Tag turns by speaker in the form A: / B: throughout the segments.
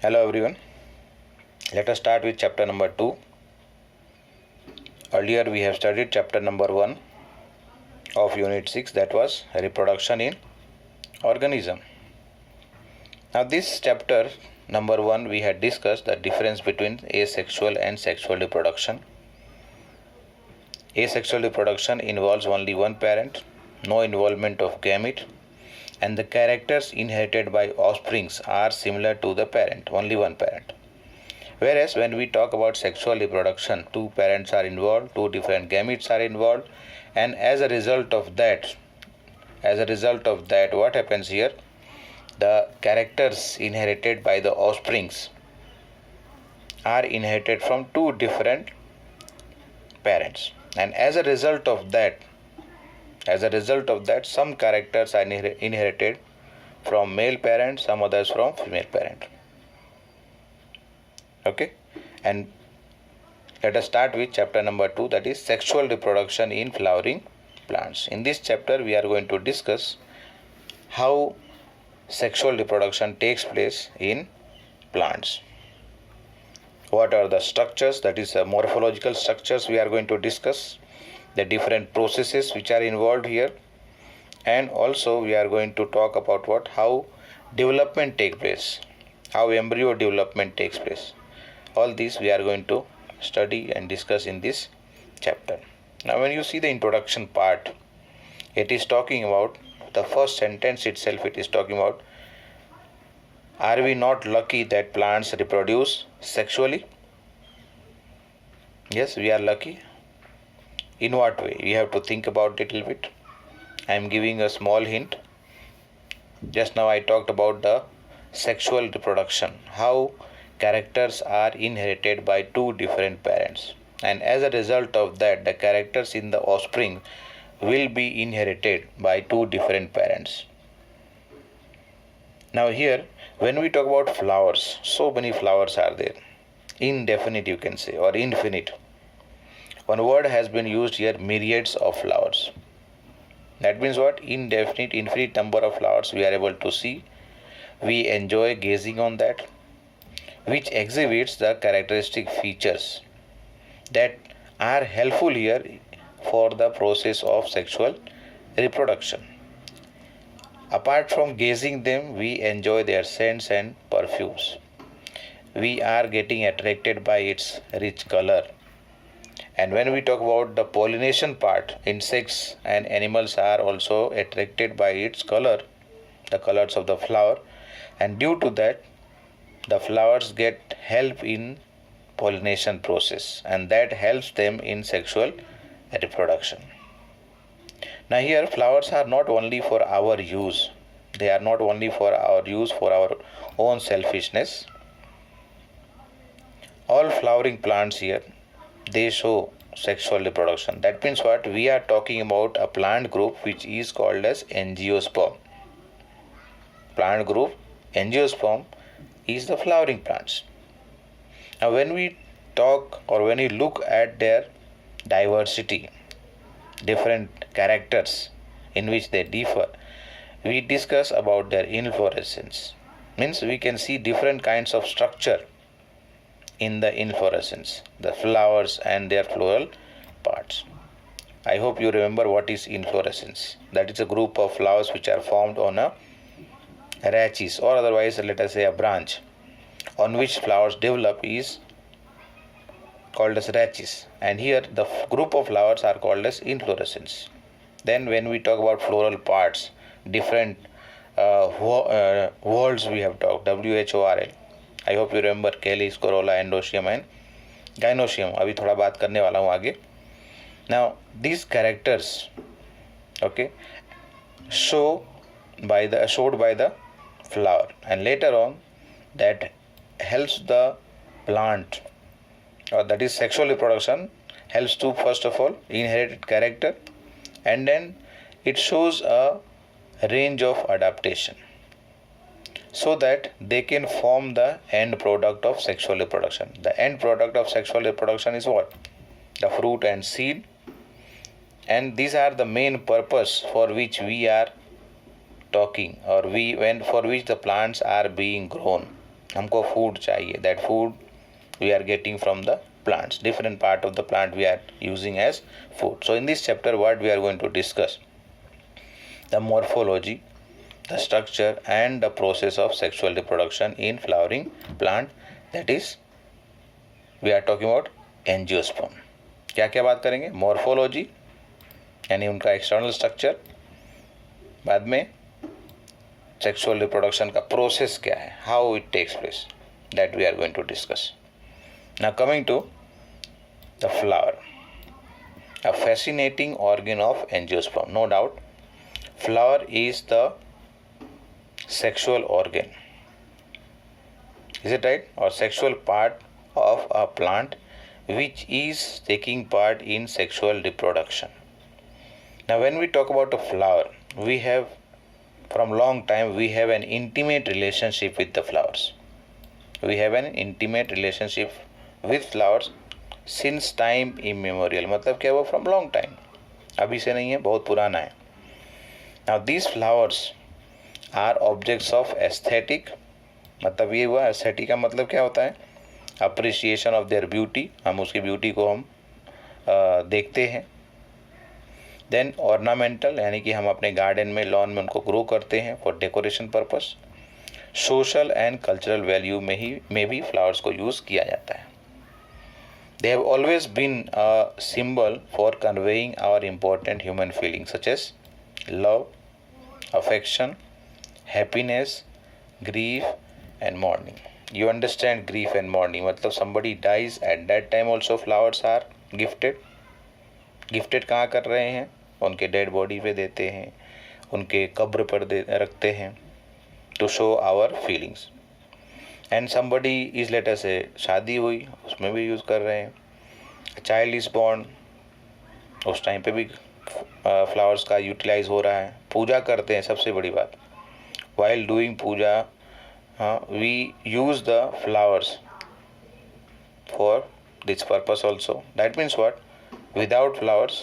A: Hello everyone. Let us start with chapter number 2. Earlier we have studied chapter number 1 of unit 6, that was reproduction in organism. Now this chapter number 1 we had discussed the difference between asexual and sexual reproduction. Asexual reproduction involves only one parent, no involvement of gamete, and the characters inherited by offsprings are similar to the parent, only one parent. Whereas when we talk about sexual reproduction, two parents are involved, two different gametes are involved, and as a result of that, what happens here? The characters inherited by the offsprings are inherited from two different parents, and as a result of that, some characters are inherited from male parent, some others from female parent. Okay, and let us start with chapter number 2, that is sexual reproduction in flowering plants. In this chapter we are going to discuss how sexual reproduction takes place in plants. What are the structures, that is morphological structures we are going to discuss, the different processes which are involved here, and also we are going to talk about how development takes place, how embryo development takes place. All these we are going to study and discuss in this chapter. Now when you see the introduction part, it is talking about the first sentence itself. It is talking about, are we not lucky that plants reproduce sexually? Yes, we are lucky. In what way? We have to think about it a little bit. I am giving a small hint. Just now I talked about the sexual reproduction, how characters are inherited by two different parents, and as a result of that, the characters in the offspring will be inherited by two different parents. Now here, when we talk about flowers, so many flowers are there, indefinite you can say, or infinite. One word has been used here, myriads of flowers. That means what? Indefinite, infinite number of flowers we are able to see. We enjoy gazing on that, which exhibits the characteristic features that are helpful here for the process of sexual reproduction. Apart from gazing them, we enjoy their scents and perfumes. We are getting attracted by its rich color. And when we talk about the pollination part, insects and animals are also attracted by its color, the colors of the flower, and due to that, the flowers get help in pollination process, and that helps them in sexual reproduction. Now here, flowers are not only for our use, they are not only for our use for our own selfishness. All flowering plants here, they show sexual reproduction. That means what? We are talking about a plant group which is called as angiosperm. Plant group angiosperm is the flowering plants. Now when we talk or when we look at their diversity, different characters in which they differ, we discuss about their inflorescence. Means we can see different kinds of structure in the inflorescence, the flowers and their floral parts. I hope you remember what is inflorescence. That is a group of flowers which are formed on a rachis, or otherwise let us say a branch on which flowers develop is called as rachis, and here the group of flowers are called as inflorescence. Then when we talk about floral parts, different words we have talked, WHORL. I hope you remember calyx, corolla, endoecium and gynoecium. अभी थोड़ा बात करने वाला हूँ आगे. Now these characters, okay, showed by the flower, and later on that helps the plant, or that is sexual reproduction, helps to first of all inherited character, and then it shows a range of adaptation so that they can form the end product of sexual reproduction. The end product of sexual reproduction is what? The fruit and seed, and these are the main purpose for which we are talking, or for which the plants are being grown. हमको food चाहिए, that food we are getting from the plants. Different part of the plant we are using as food. So in this chapter what we are going to discuss the morphology, the structure and the process of sexual reproduction in flowering plant, that is we are talking about angiosperm. क्या क्या बात करेंगे? Morphology यानी उनका external structure, बाद में sexual reproduction का process क्या है, how it takes place, that we are going to discuss. Now coming to the flower, a fascinating organ of angiosperm. No doubt, flower is the sexual organ. Is it right? Or sexual part of a plant which is taking part in sexual reproduction. Now when we talk about a flower, we have from long time we have an intimate relationship with the flowers. We have an intimate relationship with flowers since time immemorial. मतलब क्या, वो from long time, अभी से नहीं है, बहुत पुराना है. Now these flowers are objects of aesthetic. मतलब ये हुआ aesthetic का मतलब क्या होता है? Appreciation of their beauty. हम उसकी ब्यूटी को हम देखते हैं. Then ornamental, यानी कि हम अपने गार्डन में, लॉन में उनको ग्रो करते हैं for decoration purpose. Social and cultural value में भी फ्लावर्स को यूज़ किया जाता है. They have always been a symbol for conveying our important human feelings such as love, affection, happiness, grief and mourning. You understand grief and mourning, मतलब somebody dies, at that time also flowers are gifted. Gifted कहाँ कर रहे हैं? उनके dead body पे देते हैं, उनके कब्र पर रखते हैं, to show our feelings. And somebody is, later से शादी हुई, उसमें भी यूज़ कर रहे हैं. चाइल्ड इज़ बॉर्न, उस टाइम पे भी फ्लावर्स का यूटिलाइज हो रहा है. पूजा करते हैं, सबसे बड़ी बात, while doing puja we use the flowers for this purpose also. That means what? Without flowers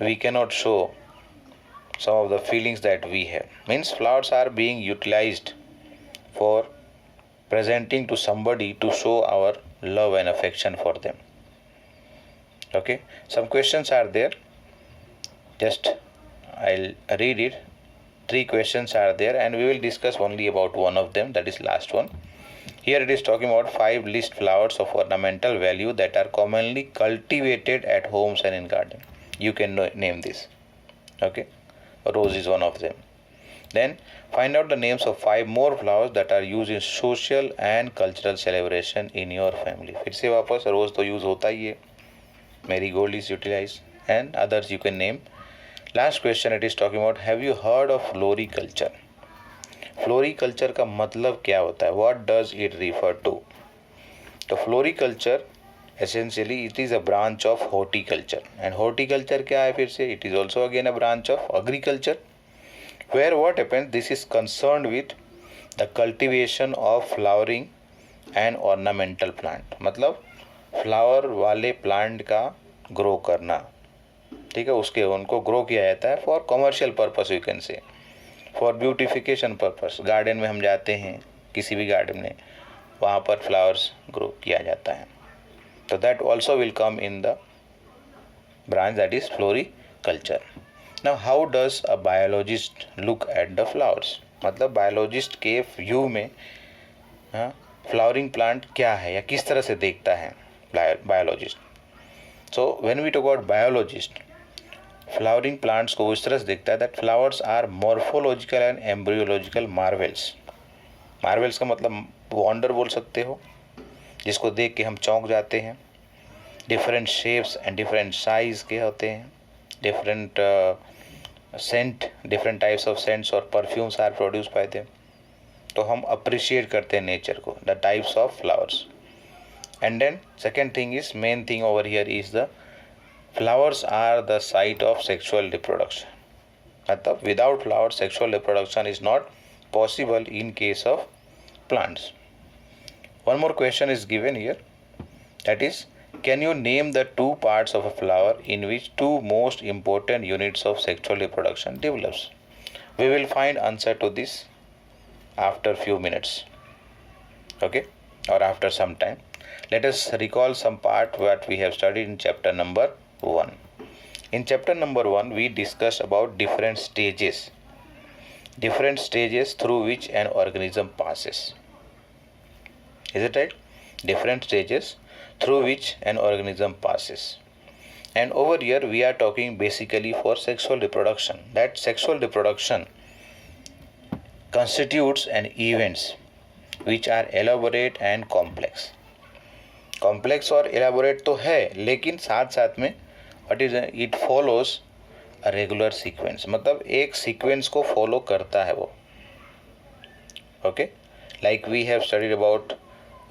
A: we cannot show some of the feelings that we have. Means flowers are being utilized for presenting to somebody to show our love and affection for them. Okay, some questions are there, just I'll read it. 3 questions are there and we will discuss only about one of them, that is last one. Here it is talking about 5 list flowers of ornamental value that are commonly cultivated at homes and in garden. You can name this. Okay, rose is one of them. Then find out the names of 5 more flowers that are used in social and cultural celebration in your family. फिर से वापस, रोज तो use होता ही है, marigold is utilized and others you can name. Last question it is talking about, have you heard of floriculture? Floriculture का मतलब क्या होता है? What does it refer to? तो floriculture essentially it is a branch of horticulture. And horticulture क्या है? फिर से it is also again a branch of agriculture, where what happens, this is concerned with the cultivation of flowering and ornamental plant. मतलब flower वाले plant का grow करना, ठीक है, उसके उनको ग्रो किया जाता है for commercial purpose, you can say for beautification purpose. Garden में हम जाते हैं, किसी भी गार्डन में, वहाँ पर फ्लावर्स ग्रो किया जाता है. तो that also will come in the branch that is floriculture. Now how does a biologist look at the flowers? मतलब बायोलॉजिस्ट के व्यू में फ्लावरिंग प्लांट क्या है या किस तरह से देखता है biologist. So when we talk about biologist, flowering plants को इस तरह से देखता है that flowers are morphological and embryological marvels. Marvels का मतलब वंडर बोल सकते हो, जिसको देख के हम चौंक जाते हैं. Different shapes and different size के होते हैं, different scent, different types of scents और perfumes are produce by them. तो हम अप्रिशिएट करते हैं नेचर को, the types of flowers. And then second thing is, main thing over here is the flowers are the site of sexual reproduction. मतलब without flowers sexual reproduction is not possible in case of plants. One more question is given here, that is, can you name the 2 parts of a flower in which 2 most important units of sexual reproduction develops? We will find answer to this after few minutes. Okay, or after some time. Let us recall some part what we have studied in chapter number 1. In chapter number 1, we discussed about different stages through which an organism passes. Is it right? Different stages through which an organism passes. And over here we are talking basically for sexual reproduction. That sexual reproduction constitutes an events which are elaborate and complex. Complex और elaborate तो है, लेकिन साथ साथ में what is it follows a regular sequence, मतलब एक sequence को फॉलो करता है वो. Okay, like we have studied about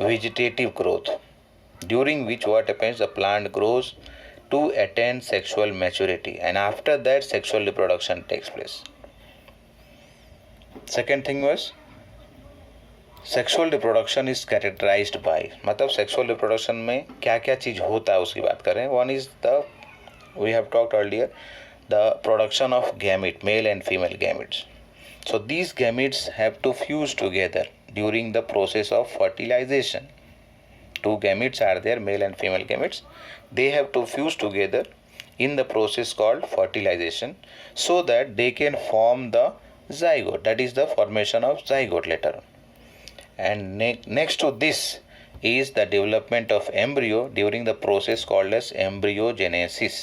A: vegetative growth, during which what happens the plant grows to attain sexual maturity and after that sexual reproduction takes place. Second thing was sexual reproduction is characterised by, मतलब sexual reproduction में क्या क्या चीज़ होता है उसकी बात करें. One is the we have talked earlier the production of gamete, male and female gametes. So these gametes have to fuse together during the process of fertilisation. Two gametes are there, male and female gametes. They have to fuse together in the process called fertilization so that they can form the zygote, that is the formation of zygote later on. And next to this is the development of embryo during the process called as embryogenesis.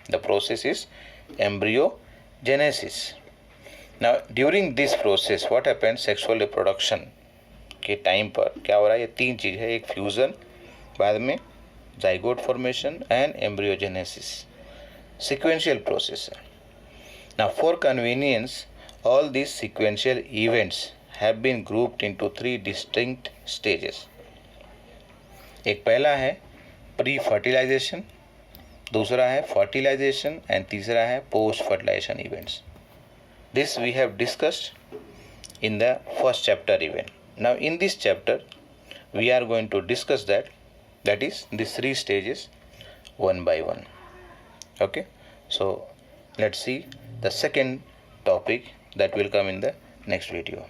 A: The process is embryogenesis. Now during this process what happens, sexual reproduction के time पर क्या हो रहा है, ये तीन चीज़ है. एक फ्यूज़न, बाद में zygote formation and embryogenesis. Sequential process है. Now for convenience all this sequential events have been grouped into 3 distinct stages. एक पहला है प्री फर्टिलाइजेशन, दूसरा है फर्टिलाइजेशन एंड तीसरा है post fertilisation events. This we have discussed in the first chapter event. Now in this chapter we are going to discuss that is these 3 stages one by one. Okay, so let's see the second topic that will come in the next video.